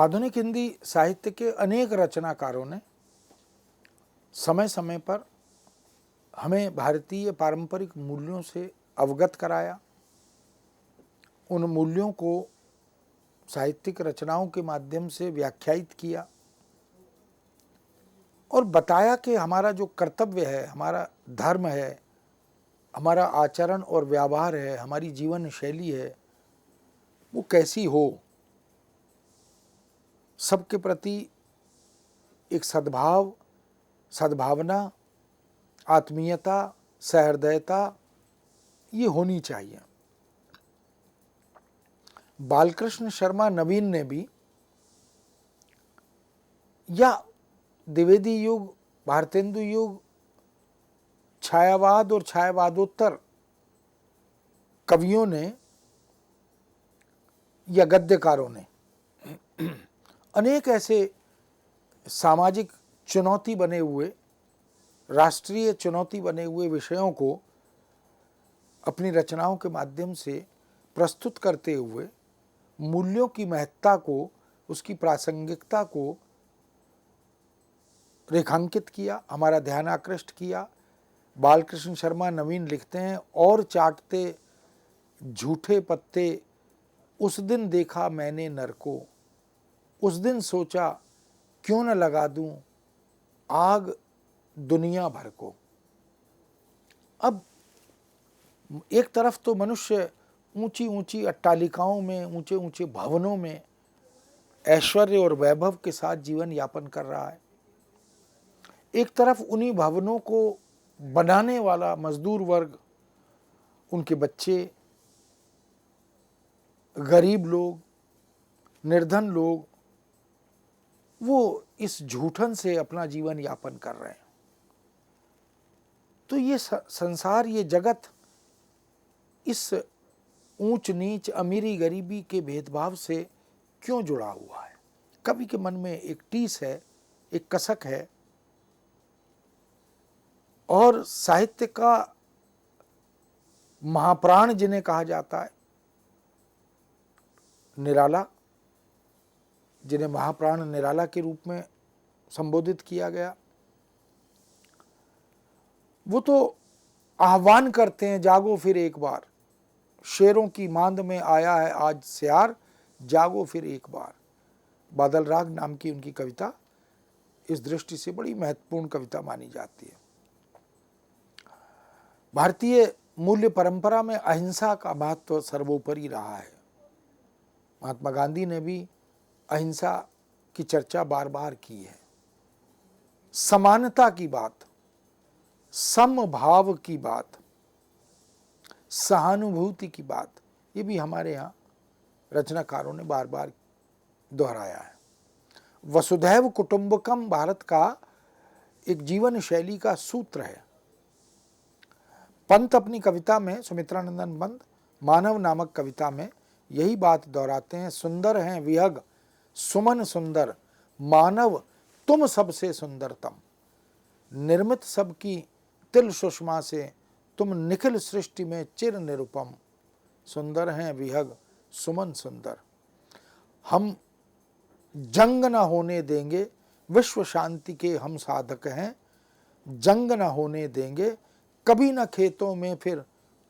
आधुनिक हिंदी साहित्य के अनेक रचनाकारों ने समय समय पर हमें भारतीय पारंपरिक मूल्यों से अवगत कराया। उन मूल्यों को साहित्यिक रचनाओं के माध्यम से व्याख्यायित किया और बताया कि हमारा जो कर्तव्य है, हमारा धर्म है, हमारा आचरण और व्यवहार है, हमारी जीवन शैली है, वो कैसी हो। सबके प्रति एक सद्भाव, सद्भावना, आत्मीयता, सहृदयता ये होनी चाहिए। बालकृष्ण शर्मा नवीन ने भी, या द्विवेदी युग, भारतेंदु युग, छायावाद और छायावादोत्तर कवियों ने या गद्यकारों ने अनेक ऐसे सामाजिक चुनौती बने हुए, राष्ट्रीय चुनौती बने हुए विषयों को अपनी रचनाओं के माध्यम से प्रस्तुत करते हुए मूल्यों की महत्ता को, उसकी प्रासंगिकता को रेखांकित किया, हमारा ध्यान आकृष्ट किया। बालकृष्ण शर्मा नवीन लिखते हैं, और चाटते झूठे पत्ते उस दिन देखा मैंने नर को, उस दिन सोचा क्यों न लगा दूं आग दुनिया भर को। अब एक तरफ तो मनुष्य ऊंची ऊंची अट्टालिकाओं में, ऊंचे ऊंचे भवनों में ऐश्वर्य और वैभव के साथ जीवन यापन कर रहा है, एक तरफ उन्हीं भवनों को बनाने वाला मजदूर वर्ग, उनके बच्चे, गरीब लोग, निर्धन लोग, वो इस झूठन से अपना जीवन यापन कर रहे हैं। तो ये संसार, ये जगत इस ऊंच नीच, अमीरी गरीबी के भेदभाव से क्यों जुड़ा हुआ है? कवि के मन में एक टीस है, एक कसक है। और साहित्य का महाप्राण जिन्हें कहा जाता है, निराला, जिन्हें महाप्राण निराला के रूप में संबोधित किया गया, वो तो आह्वान करते हैं, जागो फिर एक बार, शेरों की मांद में आया है आज सियार, जागो फिर एक बार। बादल राग नाम की उनकी कविता इस दृष्टि से बड़ी महत्वपूर्ण कविता मानी जाती है। भारतीय मूल्य परंपरा में अहिंसा का महत्व सर्वोपरि रहा है। महात्मा गांधी ने भी अहिंसा की चर्चा बार बार की है। समानता की बात, समभाव की बात, सहानुभूति की बात, ये भी हमारे यहाँ रचनाकारों ने बार बार दोहराया है। वसुधैव कुटुंबकम भारत का एक जीवन शैली का सूत्र है। पंत अपनी कविता में, सुमित्रानंदन पंत मानव नामक कविता में यही बात दोहराते हैं, सुंदर हैं विहग सुमन सुंदर, मानव तुम सबसे सुंदरतम, निर्मित सबकी तिल सुषमा से, तुम निखिल सृष्टि में चिर निरुपम, सुंदर हैं विहग सुमन सुंदर। हम जंग न होने देंगे, विश्व शांति के हम साधक हैं, जंग न होने देंगे, कभी न खेतों में फिर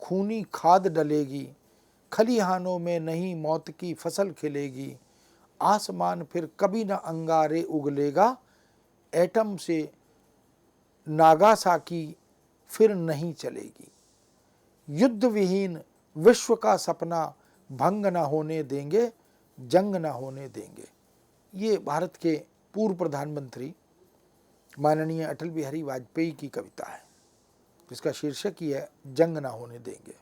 खूनी खाद डलेगी, खलिहानों में नहीं मौत की फसल खिलेगी, आसमान फिर कभी न अंगारे उगलेगा, एटम से नागासाकी फिर नहीं चलेगी, युद्ध विहीन विश्व का सपना भंग न होने देंगे, जंग न होने देंगे। ये भारत के पूर्व प्रधानमंत्री माननीय अटल बिहारी वाजपेयी की कविता है, जिसका शीर्षक ही है जंग न होने देंगे।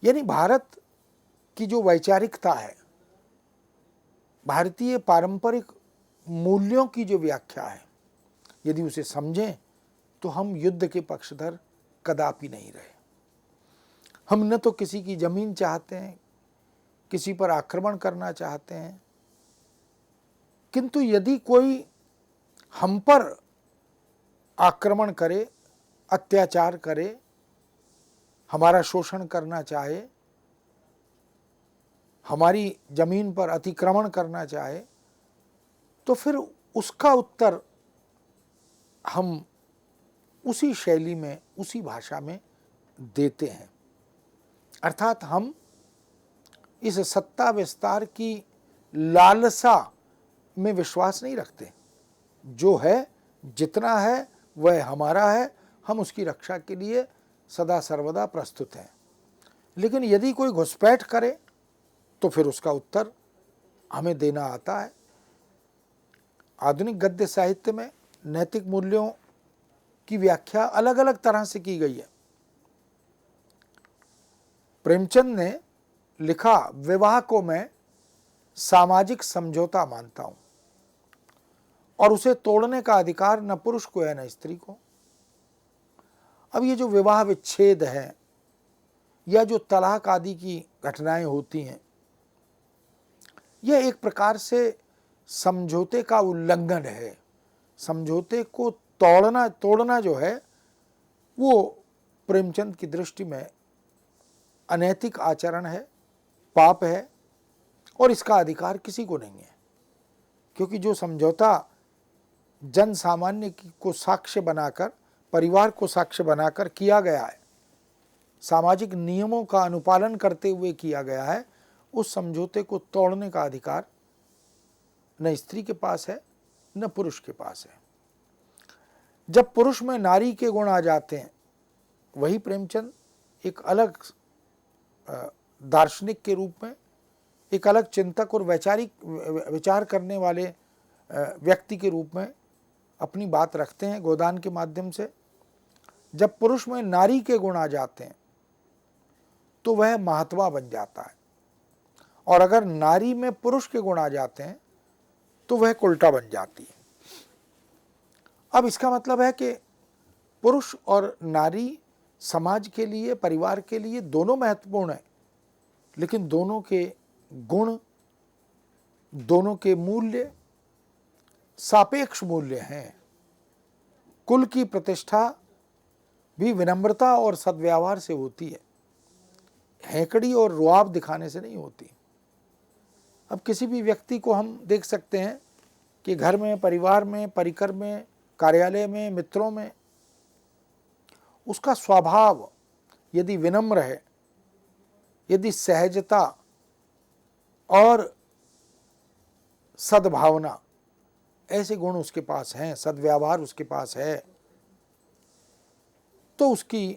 यानी भारत की जो वैचारिकता है, भारतीय पारंपरिक मूल्यों की जो व्याख्या है, यदि उसे समझें तो हम युद्ध के पक्षधर कदापि नहीं रहे। हम न तो किसी की जमीन चाहते हैं, किसी पर आक्रमण करना चाहते हैं, किंतु यदि कोई हम पर आक्रमण करे, अत्याचार करे, हमारा शोषण करना चाहे, हमारी जमीन पर अतिक्रमण करना चाहे, तो फिर उसका उत्तर हम उसी शैली में, उसी भाषा में देते हैं। अर्थात हम इस सत्ता विस्तार की लालसा में विश्वास नहीं रखते। जो है, जितना है वह हमारा है, हम उसकी रक्षा के लिए सदा सर्वदा प्रस्तुत हैं। लेकिन यदि कोई घुसपैठ करे तो फिर उसका उत्तर हमें देना आता है। आधुनिक गद्य साहित्य में नैतिक मूल्यों की व्याख्या अलग अलग तरह से की गई है। प्रेमचंद ने लिखा, विवाह को मैं सामाजिक समझौता मानता हूं और उसे तोड़ने का अधिकार न पुरुष को है न स्त्री को। अब ये जो विवाह विच्छेद है या जो तलाक आदि की घटनाएं होती हैं, यह एक प्रकार से समझौते का उल्लंघन है। समझौते को तोड़ना जो है वो प्रेमचंद की दृष्टि में अनैतिक आचरण है, पाप है, और इसका अधिकार किसी को नहीं है। क्योंकि जो समझौता जन सामान्य को साक्ष्य बनाकर, परिवार को साक्ष्य बनाकर किया गया है, सामाजिक नियमों का अनुपालन करते हुए किया गया है, उस समझौते को तोड़ने का अधिकार न स्त्री के पास है न पुरुष के पास है। जब पुरुष में नारी के गुण आ जाते हैं, वही प्रेमचंद एक अलग दार्शनिक के रूप में, एक अलग चिंतक और वैचारिक विचार करने वाले व्यक्ति के रूप में अपनी बात रखते हैं गोदान के माध्यम से। जब पुरुष में नारी के गुण आ जाते हैं तो वह महात्मा बन जाता है, और अगर नारी में पुरुष के गुण आ जाते हैं तो वह कुल्टा बन जाती है। अब इसका मतलब है कि पुरुष और नारी समाज के लिए, परिवार के लिए दोनों महत्वपूर्ण हैं, लेकिन दोनों के गुण, दोनों के मूल्य सापेक्ष मूल्य हैं। कुल की प्रतिष्ठा भी विनम्रता और सद्व्यवहार से होती है, हैकड़ी और रुआब दिखाने से नहीं होती। अब किसी भी व्यक्ति को हम देख सकते हैं कि घर में, परिवार में, परिकर में, कार्यालय में, मित्रों में उसका स्वभाव यदि विनम्र है, यदि सहजता और सद्भावना, ऐसे गुण उसके पास हैं, सद्व्यवहार उसके पास है, तो उसकी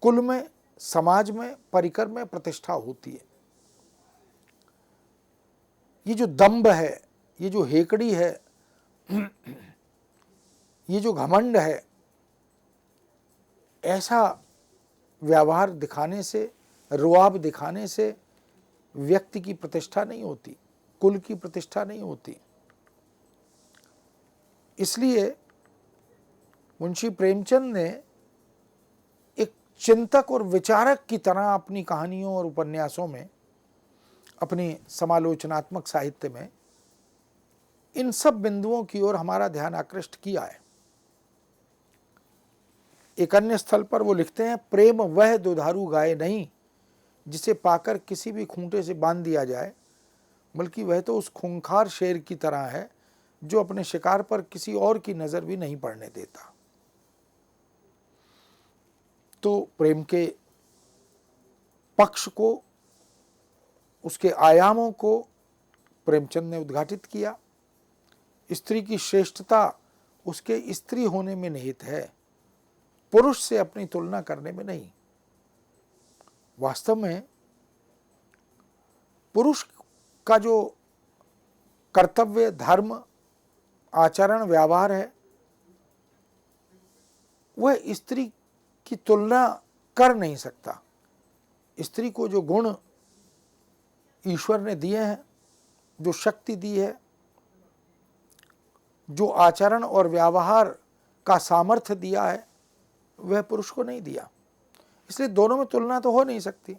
कुल में, समाज में, परिकर में प्रतिष्ठा होती है। ये जो दंभ है, ये जो हेकड़ी है, ये जो घमंड है, ऐसा व्यवहार दिखाने से, रुआब दिखाने से व्यक्ति की प्रतिष्ठा नहीं होती, कुल की प्रतिष्ठा नहीं होती। इसलिए मुंशी प्रेमचंद ने एक चिंतक और विचारक की तरह अपनी कहानियों और उपन्यासों में, अपनी समालोचनात्मक साहित्य में इन सब बिंदुओं की ओर हमारा ध्यान आकृष्ट किया है। एक अन्य स्थल पर वो लिखते हैं, प्रेम वह दुधारू गाय नहीं जिसे पाकर किसी भी खूंटे से बांध दिया जाए, बल्कि वह तो उस खूंखार शेर की तरह है जो अपने शिकार पर किसी और की नजर भी नहीं पड़ने देता। तो प्रेम के पक्ष को, उसके आयामों को प्रेमचंद ने उद्घाटित किया। स्त्री की श्रेष्ठता उसके स्त्री होने में निहित है, पुरुष से अपनी तुलना करने में नहीं। वास्तव में पुरुष का जो कर्तव्य, धर्म, आचरण, व्यवहार है, वह स्त्री की तुलना कर नहीं सकता। स्त्री को जो गुण ईश्वर ने दिए हैं, जो शक्ति दी है, जो आचरण और व्यवहार का सामर्थ्य दिया है, वह पुरुष को नहीं दिया। इसलिए दोनों में तुलना तो हो नहीं सकती।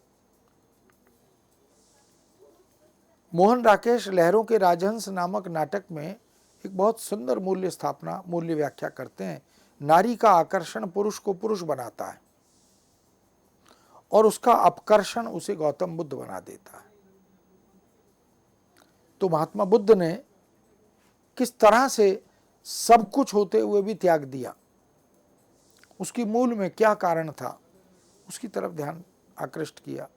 मोहन राकेश लहरों के राजहंस नामक नाटक में एक बहुत सुंदर मूल्य स्थापना, मूल्य व्याख्या करते हैं। नारी का आकर्षण पुरुष को पुरुष बनाता है और उसका अपकर्षण उसे गौतम बुद्ध बना देता है। तो महात्मा बुद्ध ने किस तरह से सब कुछ होते हुए भी त्याग दिया, उसकी मूल में क्या कारण था, उसकी तरफ ध्यान आकृष्ट किया।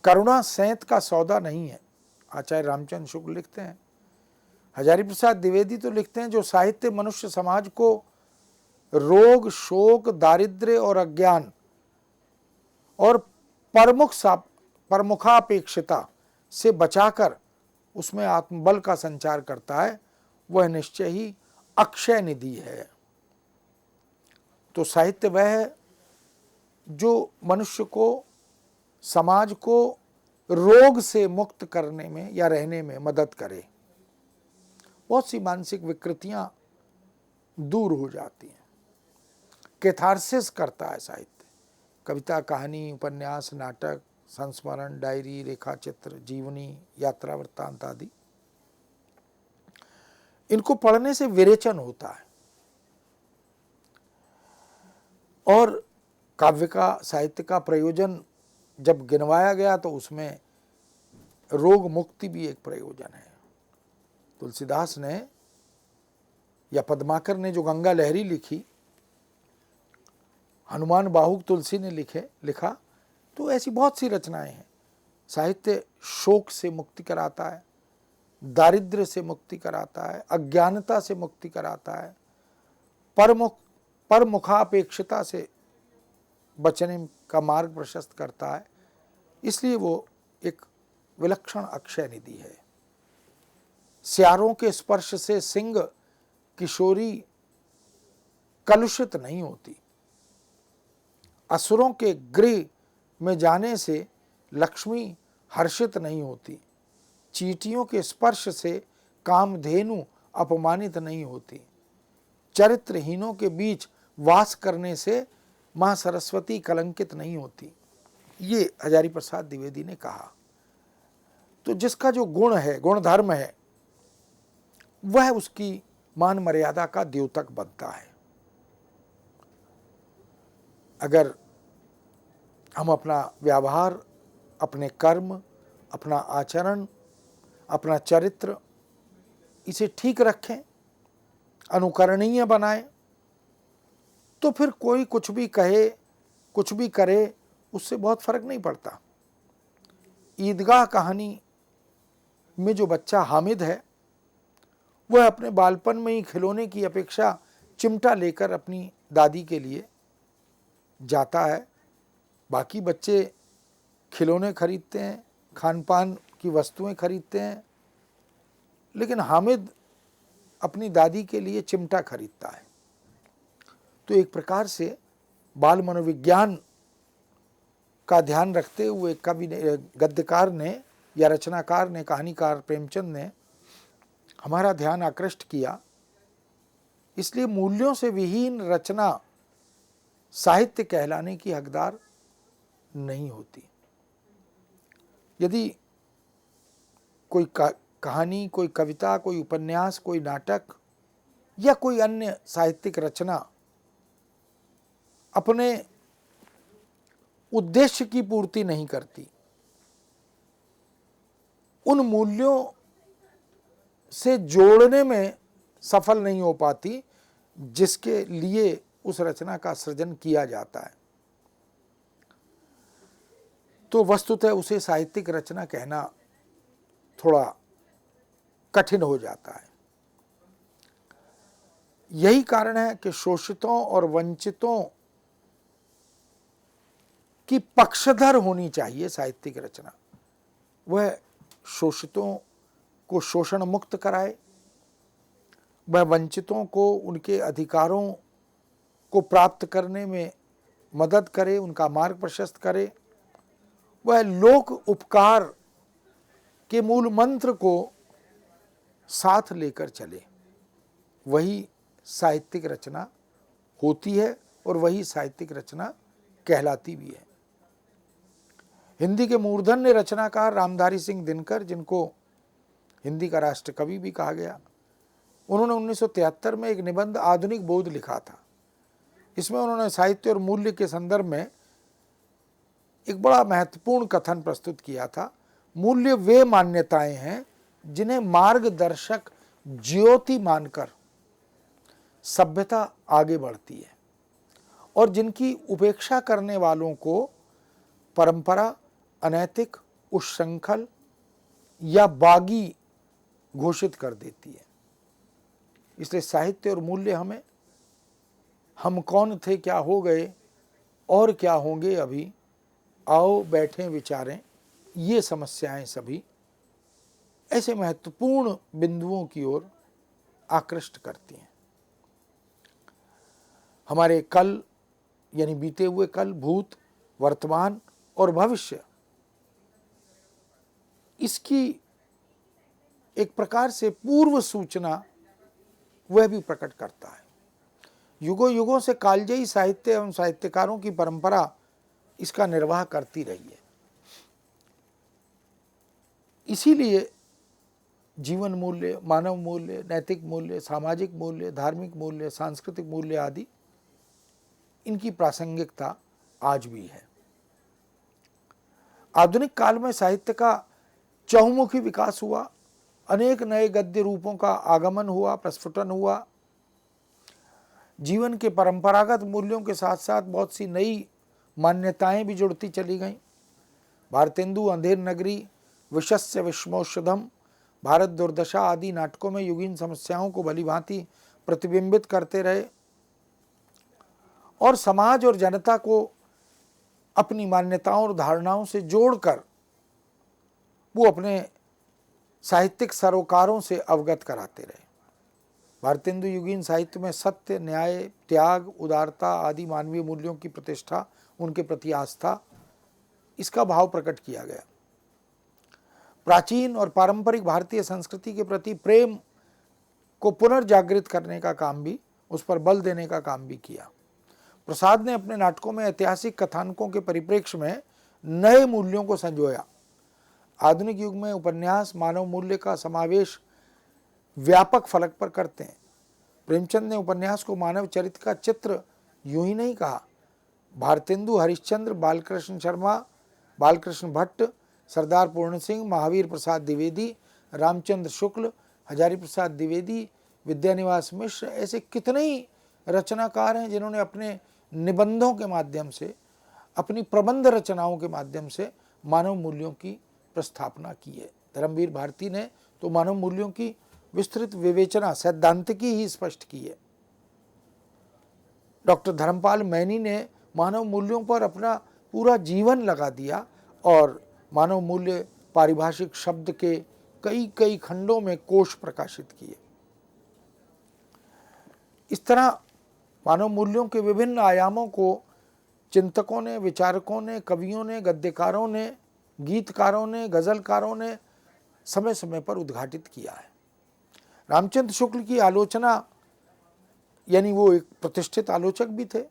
करुणा सेंत का सौदा नहीं है, आचार्य रामचंद्र शुक्ल लिखते हैं। हजारी प्रसाद द्विवेदी तो लिखते हैं, जो साहित्य मनुष्य समाज को रोग, शोक, दारिद्र्य और अज्ञान और परमुखापेक्षिता से बचाकर उसमें आत्मबल का संचार करता है, वह निश्चय ही अक्षय निधि है। तो साहित्य वह है जो मनुष्य को, समाज को रोग से मुक्त करने में या रहने में मदद करे। बहुत सी मानसिक विकृतियां दूर हो जाती हैं। कैथारसिस करता है साहित्य। कविता, कहानी, उपन्यास, नाटक, संस्मरण, डायरी, रेखा चित्र, जीवनी, यात्रा वृत्तांत आदि, इनको पढ़ने से विरेचन होता है और काव्य का, साहित्य का प्रयोजन जब गिनवाया गया तो उसमें रोग मुक्ति भी एक प्रयोजन है। तुलसीदास ने या पद्माकर ने जो गंगा लहरी लिखी, हनुमान बाहुक तुलसी ने लिखा, तो ऐसी बहुत सी रचनाएं हैं। साहित्य शोक से मुक्ति कराता है, दारिद्र्य से मुक्ति कराता है, अज्ञानता से मुक्ति कराता है, परमुखापेक्षता से बचने का मार्ग प्रशस्त करता है। इसलिए वो एक विलक्षण अक्षय निधि है। स्यारों के स्पर्श से सिंह किशोरी कलुषित नहीं होती, असुरों के गृह में जाने से लक्ष्मी हर्षित नहीं होती, चींटियों के स्पर्श से कामधेनु अपमानित नहीं होती, चरित्रहीनों के बीच वास करने से मां सरस्वती कलंकित नहीं होती। ये हजारी प्रसाद द्विवेदी ने कहा। तो जिसका जो गुण है, गुण धर्म है, वह उसकी मान मर्यादा का द्योतक बनता है। अगर हम अपना व्यवहार, अपने कर्म, अपना आचरण, अपना चरित्र, इसे ठीक रखें, अनुकरणीय बनाएं, तो फिर कोई कुछ भी कहे, कुछ भी करे, उससे बहुत फर्क नहीं पड़ता। ईदगाह कहानी में जो बच्चा हामिद है, वह अपने बालपन में ही खिलौने की अपेक्षा चिमटा लेकर अपनी दादी के लिए जाता है। बाकी बच्चे खिलौने खरीदते हैं, खान पान की वस्तुएं खरीदते हैं, लेकिन हामिद अपनी दादी के लिए चिमटा खरीदता है। तो एक प्रकार से बाल मनोविज्ञान का ध्यान रखते हुए कवि ने, गद्यकार ने या रचनाकार ने, कहानीकार प्रेमचंद ने हमारा ध्यान आकृष्ट किया। इसलिए मूल्यों से विहीन रचना साहित्य कहलाने की हकदार नहीं होती। यदि कोई कहानी, कोई कविता, कोई उपन्यास, कोई नाटक या कोई अन्य साहित्यिक रचना अपने उद्देश्य की पूर्ति नहीं करती, उन मूल्यों से जोड़ने में सफल नहीं हो पाती जिसके लिए उस रचना का सृजन किया जाता है, तो वस्तुतः उसे साहित्यिक रचना कहना थोड़ा कठिन हो जाता है। यही कारण है कि शोषितों और वंचितों की पक्षधर होनी चाहिए साहित्यिक रचना। वह शोषितों को शोषण मुक्त कराए, वह वंचितों को उनके अधिकारों को प्राप्त करने में मदद करे, उनका मार्ग प्रशस्त करे, वह लोक उपकार के मूल मंत्र को साथ लेकर चले। वही साहित्यिक रचना होती है और वही साहित्यिक रचना कहलाती भी है। हिंदी के मूर्धन्य रचनाकार रामधारी सिंह दिनकर, जिनको हिंदी का राष्ट्र कवि भी कहा गया, उन्होंने 1973 में एक निबंध आधुनिक बोध लिखा था। इसमें उन्होंने साहित्य और मूल्य के संदर्भ में एक बड़ा महत्वपूर्ण कथन प्रस्तुत किया था। मूल्य वे मान्यताएं हैं जिन्हें मार्गदर्शक ज्योति मानकर सभ्यता आगे बढ़ती है और जिनकी उपेक्षा करने वालों को परंपरा अनैतिक, उच्छृंखल या बागी घोषित कर देती है। इसलिए साहित्य और मूल्य हमें हम कौन थे, क्या हो गए और क्या होंगे अभी, आओ बैठें विचारें, ये समस्याएं सभी ऐसे महत्वपूर्ण बिंदुओं की ओर आकृष्ट करती हैं। हमारे कल यानी बीते हुए कल, भूत, वर्तमान और भविष्य, इसकी एक प्रकार से पूर्व सूचना वह भी प्रकट करता है। युगों युगों से कालजयी साहित्य एवं साहित्यकारों की परंपरा इसका निर्वाह करती रही है। इसीलिए जीवन मूल्य, मानव मूल्य, नैतिक मूल्य, सामाजिक मूल्य, धार्मिक मूल्य, सांस्कृतिक मूल्य आदि, इनकी प्रासंगिकता आज भी है। आधुनिक काल में साहित्य का चहुमुखी विकास हुआ, अनेक नए गद्य रूपों का आगमन हुआ, प्रस्फुटन हुआ। जीवन के परंपरागत मूल्यों के साथ साथ बहुत सी नई मान्यताएं भी जुड़ती चली गईं। भारतेंदु, अंधेर नगरी, विशस्य विषमौषधम, भारत दुर्दशा आदि नाटकों में युगीन समस्याओं को भलीभांति प्रतिबिंबित करते रहे और समाज और जनता को अपनी मान्यताओं और धारणाओं से जोड़कर वो अपने साहित्यिक सरोकारों से अवगत कराते रहे। भारतेंदु युगीन साहित्य में सत्य, न्याय, त्याग, उदारता आदि मानवीय मूल्यों की प्रतिष्ठा, उनके प्रति आस्था, इसका भाव प्रकट किया गया। प्राचीन और पारंपरिक भारतीय संस्कृति के प्रति प्रेम को पुनर्जागृत करने का काम भी, उस पर बल देने का काम भी किया। प्रसाद ने अपने नाटकों में ऐतिहासिक कथानकों के परिप्रेक्ष्य में नए मूल्यों को संजोया। आधुनिक युग में उपन्यास मानव मूल्य का समावेश व्यापक फलक पर करते हैं। प्रेमचंद ने उपन्यास को मानव चरित्र का चित्र यूं ही नहीं कहा। भारतेंदु, हरिश्चंद्र, बालकृष्ण शर्मा, बालकृष्ण भट्ट, सरदार पूर्ण सिंह, महावीर प्रसाद द्विवेदी, रामचंद्र शुक्ल, हजारी प्रसाद द्विवेदी, विद्यानिवास मिश्र, ऐसे कितने ही रचनाकार हैं जिन्होंने अपने निबंधों के माध्यम से, अपनी प्रबंध रचनाओं के माध्यम से मानव मूल्यों की प्रस्थापना की है। धर्मवीर भारती ने तो मानव मूल्यों की विस्तृत विवेचना सैद्धांतिकी ही स्पष्ट की है। डॉक्टर धर्मपाल मैनी ने मानव मूल्यों पर अपना पूरा जीवन लगा दिया और मानव मूल्य पारिभाषिक शब्द के कई कई खंडों में कोश प्रकाशित किए। इस तरह मानव मूल्यों के विभिन्न आयामों को चिंतकों ने, विचारकों ने, कवियों ने, गद्यकारों ने, गीतकारों ने, गजलकारों ने समय समय पर उद्घाटित किया है। रामचंद्र शुक्ल की आलोचना, यानी वो एक प्रतिष्ठित आलोचक भी थे,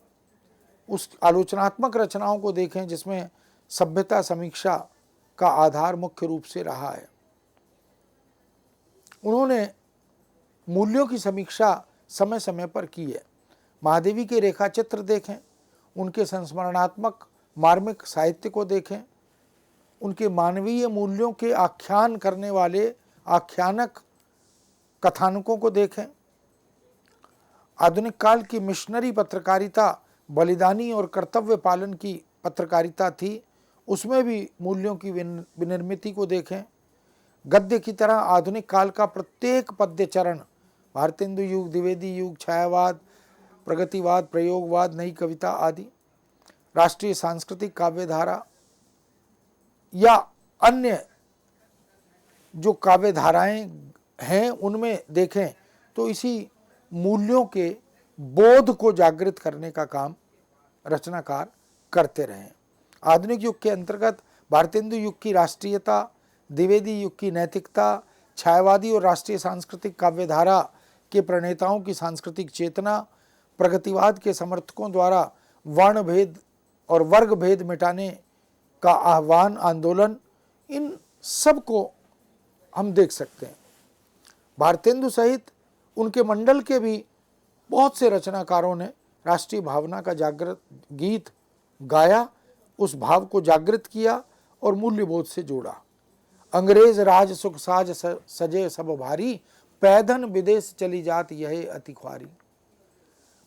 उस आलोचनात्मक रचनाओं को देखें जिसमें सभ्यता समीक्षा का आधार मुख्य रूप से रहा है। उन्होंने मूल्यों की समीक्षा समय समय पर की है। महादेवी के रेखाचित्र देखें, उनके संस्मरणात्मक मार्मिक साहित्य को देखें, उनके मानवीय मूल्यों के आख्यान करने वाले आख्यानक कथानकों को देखें। आधुनिक काल की मिशनरी पत्रकारिता बलिदानी और कर्तव्य पालन की पत्रकारिता थी, उसमें भी मूल्यों की विनिर्मिति को देखें। गद्य की तरह आधुनिक काल का प्रत्येक पद्य चरण, भारतेंदु युग, द्विवेदी युग, छायावाद, प्रगतिवाद, प्रयोगवाद, नई कविता आदि, राष्ट्रीय सांस्कृतिक काव्यधारा या अन्य जो काव्यधाराएं हैं उनमें देखें तो इसी मूल्यों के बोध को जागृत करने का काम रचनाकार करते रहे। आधुनिक युग के अंतर्गत भारतेंदु युग की राष्ट्रीयता, द्विवेदी युग की नैतिकता, छायावादी और राष्ट्रीय सांस्कृतिक काव्यधारा के प्रणेताओं की सांस्कृतिक चेतना, प्रगतिवाद के समर्थकों द्वारा वर्ण भेद और वर्ग भेद मिटाने का आह्वान, आंदोलन, इन सब को हम देख सकते हैं। भारतेंदु सहित उनके मंडल के भी बहुत से रचनाकारों ने राष्ट्रीय भावना का जागृत गीत गाया, उस भाव को जागृत किया और मूल्यबोध से जोड़ा। अंग्रेज राज सुख साज सजे सब भारी, पैदन विदेश चली जात यह अति ख्वारी।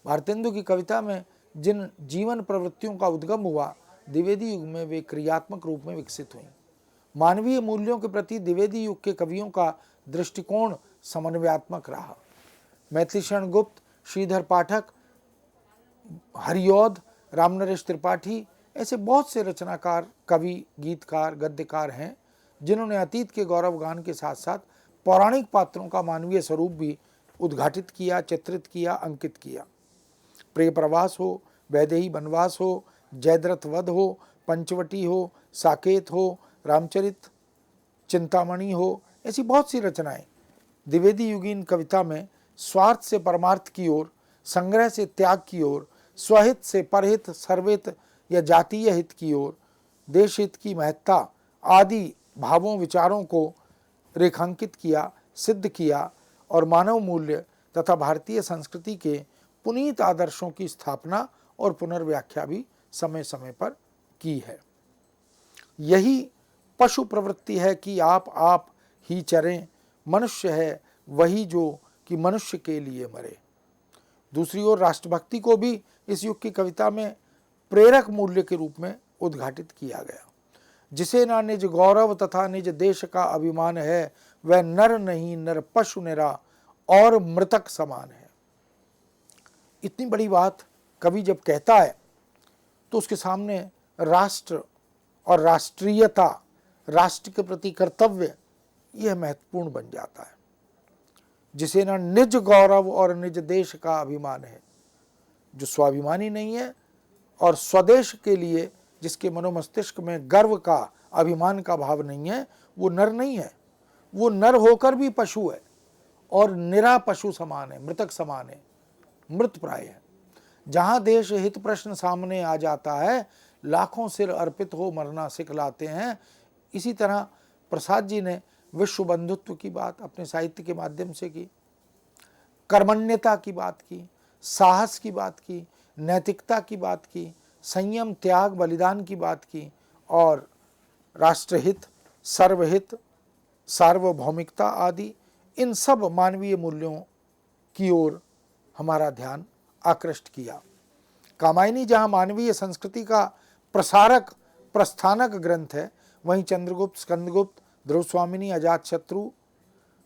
भारतेंदु की कविता में जिन जीवन प्रवृत्तियों का उद्गम हुआ, द्विवेदी युग में वे क्रियात्मक रूप में विकसित हुई। मानवीय मूल्यों के प्रति द्विवेदी युग के कवियों का दृष्टिकोण समन्वयात्मक रहा। मैथिली शरण गुप्त, श्रीधर पाठक, हरिऔध, रामनरेश त्रिपाठी ऐसे बहुत से रचनाकार, कवि, गीतकार, गद्यकार हैं जिन्होंने अतीत के गौरव गान के साथ साथ पौराणिक पात्रों का मानवीय स्वरूप भी उद्घाटित किया, चित्रित किया, अंकित किया। प्रिय प्रवास हो, वैदेही वनवास हो, जयद्रथ वध हो, पंचवटी हो, साकेत हो, रामचरित, चिंतामणि हो, ऐसी बहुत सी रचनाएं द्विवेदी युगीन कविता में स्वार्थ से परमार्थ की ओर, संग्रह से त्याग की ओर, स्वहित से परहित, सर्वहित या जातीय हित की ओर, देश हित की महत्ता आदि भावों विचारों को रेखांकित किया, सिद्ध किया और मानव मूल्य तथा भारतीय संस्कृति के पुनीत आदर्शों की स्थापना और पुनर्व्याख्या भी समय समय पर की है। यही पशु प्रवृत्ति है कि आप ही चरें, मनुष्य है वही जो कि मनुष्य के लिए मरे। दूसरी ओर राष्ट्रभक्ति को भी इस युग की कविता में प्रेरक मूल्य के रूप में उद्घाटित किया गया। जिसे ना निज गौरव तथा निज देश का अभिमान है, वह नर नहीं नर पशु निरा और मृतक समान है। इतनी बड़ी बात कवि जब कहता है तो उसके सामने राष्ट्र और राष्ट्रीयता, राष्ट्र के प्रति कर्तव्य, यह महत्वपूर्ण बन जाता है। जिसे न निज गौरव और निज देश का अभिमान है, जो स्वाभिमानी नहीं है और स्वदेश के लिए जिसके मनोमस्तिष्क में गर्व का, अभिमान का भाव नहीं है, वो नर नहीं है। वो नर होकर भी पशु है और निरा पशु समान है, मृतक समान है, मृत प्राय है। जहां देश हित प्रश्न सामने आ जाता है, लाखों सिर अर्पित हो मरना सिखलाते हैं। इसी तरह प्रसाद जी ने विश्व बंधुत्व की बात अपने साहित्य के माध्यम से की, कर्मण्यता की बात की, साहस की बात की, नैतिकता की बात की, संयम, त्याग, बलिदान की बात की और राष्ट्रहित, सर्वहित, सार्वभौमिकता आदि इन सब मानवीय मूल्यों की ओर हमारा ध्यान आकृष्ट किया। कामायनी जहाँ मानवीय संस्कृति का प्रसारक, प्रस्थानक ग्रंथ है, वहीं चंद्रगुप्त, स्कंदगुप्त, ध्रुवस्वामिनी, अजातशत्रु,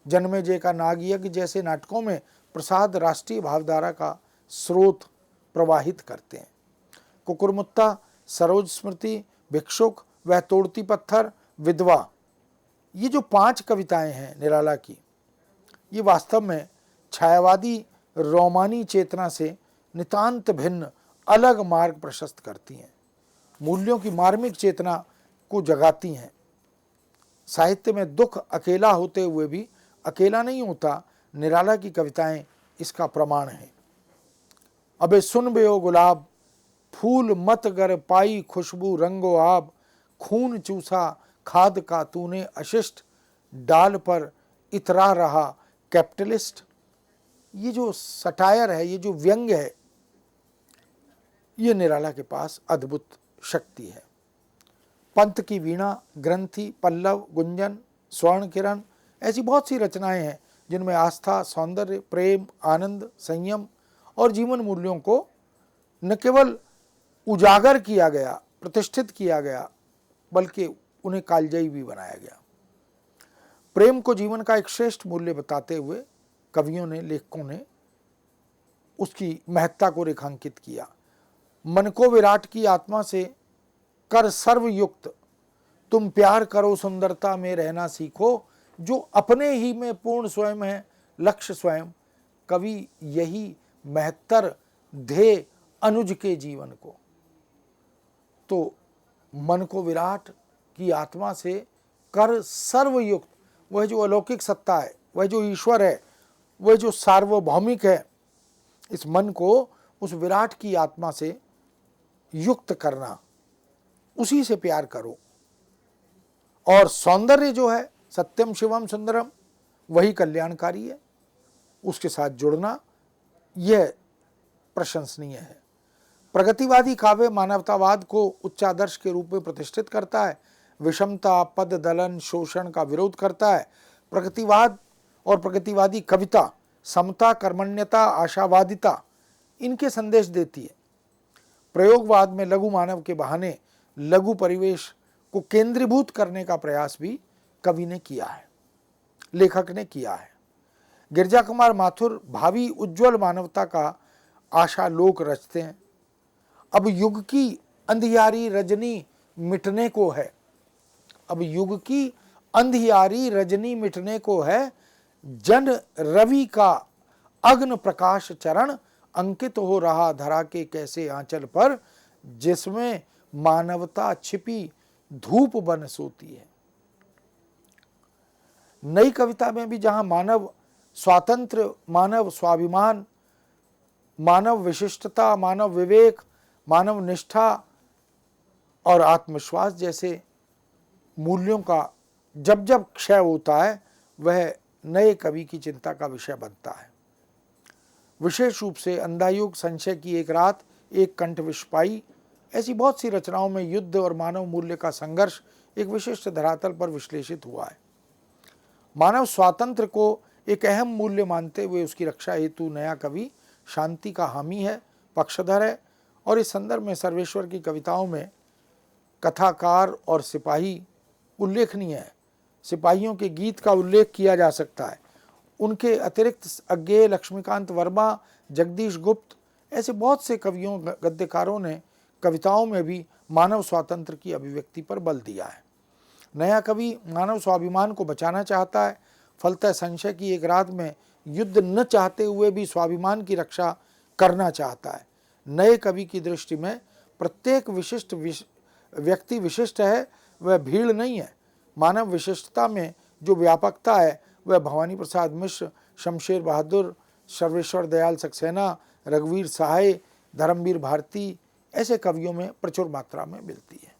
जन्मेजय का नागयज्ञ जैसे नाटकों में प्रसाद राष्ट्रीय भावधारा का स्रोत प्रवाहित करते हैं। कुकुरमुत्ता, सरोज स्मृति, भिक्षुक, वह तोड़ती पत्थर, विधवा, ये जो 5 कविताएं हैं निराला की, ये वास्तव में छायावादी रोमानी चेतना से नितांत भिन्न अलग मार्ग प्रशस्त करती हैं, मूल्यों की मार्मिक चेतना को जगाती हैं। साहित्य में दुख अकेला होते हुए भी अकेला नहीं होता, निराला की कविताएं इसका प्रमाण हैं। अबे सुन बे ओ गुलाब, फूल मत गर पाई खुशबू रंगो आब, खून चूसा खाद का तूने अशिष्ट, डाल पर इतरा रहा कैपिटलिस्ट। ये जो सटायर है, ये जो व्यंग्य है, ये निराला के पास अद्भुत शक्ति है। पंत की वीणा, ग्रंथि, पल्लव, गुंजन, स्वर्ण किरण, ऐसी बहुत सी रचनाएं हैं जिनमें आस्था, सौंदर्य, प्रेम, आनंद, संयम और जीवन मूल्यों को न केवल उजागर किया गया, प्रतिष्ठित किया गया, बल्कि उन्हें कालजयी भी बनाया गया। प्रेम को जीवन का एक श्रेष्ठ मूल्य बताते हुए कवियों ने, लेखकों ने उसकी महत्ता को रेखांकित किया। मन को विराट की आत्मा से कर सर्वयुक्त, तुम प्यार करो सुंदरता में रहना सीखो, जो अपने ही में पूर्ण स्वयं है, लक्ष्य स्वयं। कवि यही महत्तर ध्येय अनुज के जीवन को। तो मन को विराट की आत्मा से कर सर्वयुक्त, वह जो अलौकिक सत्ता है, वह जो ईश्वर है, वह जो सार्वभौमिक है, इस मन को उस विराट की आत्मा से युक्त करना, उसी से प्यार करो। और सौंदर्य जो है, सत्यम शिवम सुंदरम, वही कल्याणकारी है, उसके साथ जुड़ना यह प्रशंसनीय है। प्रगतिवादी काव्य मानवतावाद को उच्चादर्श के रूप में प्रतिष्ठित करता है। विषमता, पद दलन, शोषण का विरोध करता है। प्रगतिवाद और प्रगतिवादी कविता समता, कर्मण्यता, आशावादिता इनके संदेश देती है। प्रयोगवाद में लघु मानव के बहाने लघु परिवेश को केंद्रीभूत करने का प्रयास भी कवि ने किया है, लेखक ने किया है। गिरजा कुमार माथुर भावी उज्जवल मानवता का आशालोक रचते हैं। अब युग की अंधियारी रजनी मिटने को है, अब युग की अंधियारी रजनी मिटने को है, जन रवि का अग्न प्रकाश चरण अंकित हो रहा धरा के कैसे आंचल पर, जिसमें मानवता छिपी धूप बन सोती है। नई कविता में भी जहां मानव स्वातंत्र्य, मानव स्वाभिमान, मानव विशिष्टता, मानव विवेक, मानव निष्ठा और आत्मविश्वास जैसे मूल्यों का जब जब क्षय होता है, वह नए कवि की चिंता का विषय बनता है। विशेष रूप से अंधायुग, संशय की एक रात, एक कंठ विष पाई, ऐसी बहुत सी रचनाओं में युद्ध और मानव मूल्य का संघर्ष एक विशिष्ट धरातल पर विश्लेषित हुआ है। मानव स्वातंत्र्य को एक अहम मूल्य मानते हुए उसकी रक्षा हेतु नया कवि शांति का हामी है, पक्षधर है। और इस संदर्भ में सर्वेश्वर की कविताओं में कथाकार और सिपाही उल्लेखनीय है। सिपाहियों के गीत का उल्लेख किया जा सकता है। उनके अतिरिक्त अज्ञेय, लक्ष्मीकांत वर्मा, जगदीश गुप्त ऐसे बहुत से कवियों, गद्यकारों ने कविताओं में भी मानव स्वातंत्र्य की अभिव्यक्ति पर बल दिया है। नया कवि मानव स्वाभिमान को बचाना चाहता है, फलतः संशय की एक रात में युद्ध न चाहते हुए भी स्वाभिमान की रक्षा करना चाहता है। नए कवि की दृष्टि में प्रत्येक विशिष्ट व्यक्ति विशिष्ट है, वह भीड़ नहीं है। मानव विशिष्टता में जो व्यापकता है वह भवानी प्रसाद मिश्र, शमशेर बहादुर, सर्वेश्वर दयाल सक्सेना, रघुवीर सहाय, धर्मवीर भारती ऐसे कवियों में प्रचुर मात्रा में मिलती है।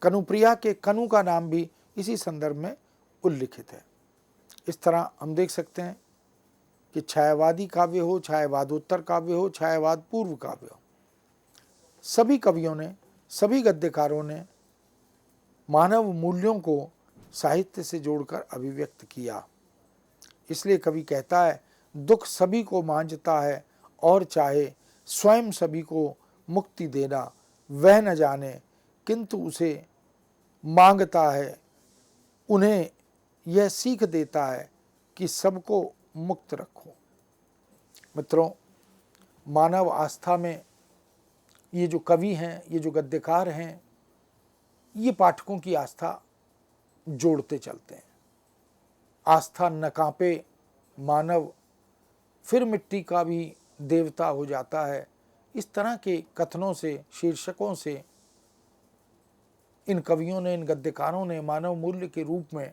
कनुप्रिया के कनु का नाम भी इसी संदर्भ में उल्लिखित है। इस तरह हम देख सकते हैं कि छायावादी काव्य हो, छायावादोत्तर काव्य हो, छायावाद पूर्व काव्य हो, सभी कवियों ने, सभी गद्यकारों ने मानव मूल्यों को साहित्य से जोड़कर अभिव्यक्त किया। इसलिए कवि कहता है, दुख सभी को मांझता है और चाहे स्वयं सभी को मुक्ति देना, वह न जाने किंतु उसे मांगता है। उन्हें यह सीख देता है कि सबको मुक्त रखो। मित्रों, मानव आस्था में ये जो कवि हैं, ये जो गद्यकार हैं, ये पाठकों की आस्था जोड़ते चलते हैं। आस्था न कांपे मानव, फिर मिट्टी का भी देवता हो जाता है। इस तरह के कथनों से, शीर्षकों से इन कवियों ने, इन गद्यकारों ने मानव मूल्य के रूप में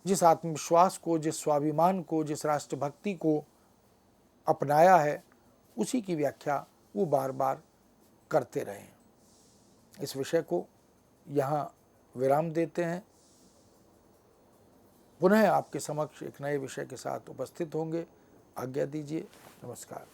जिस आत्मविश्वास को, जिस स्वाभिमान को, जिस राष्ट्रभक्ति को अपनाया है, उसी की व्याख्या वो बार बार करते रहे। इस विषय को यहाँ विराम देते हैं। पुनः आपके समक्ष एक नए विषय के साथ उपस्थित होंगे। आज्ञा दीजिए। नमस्कार।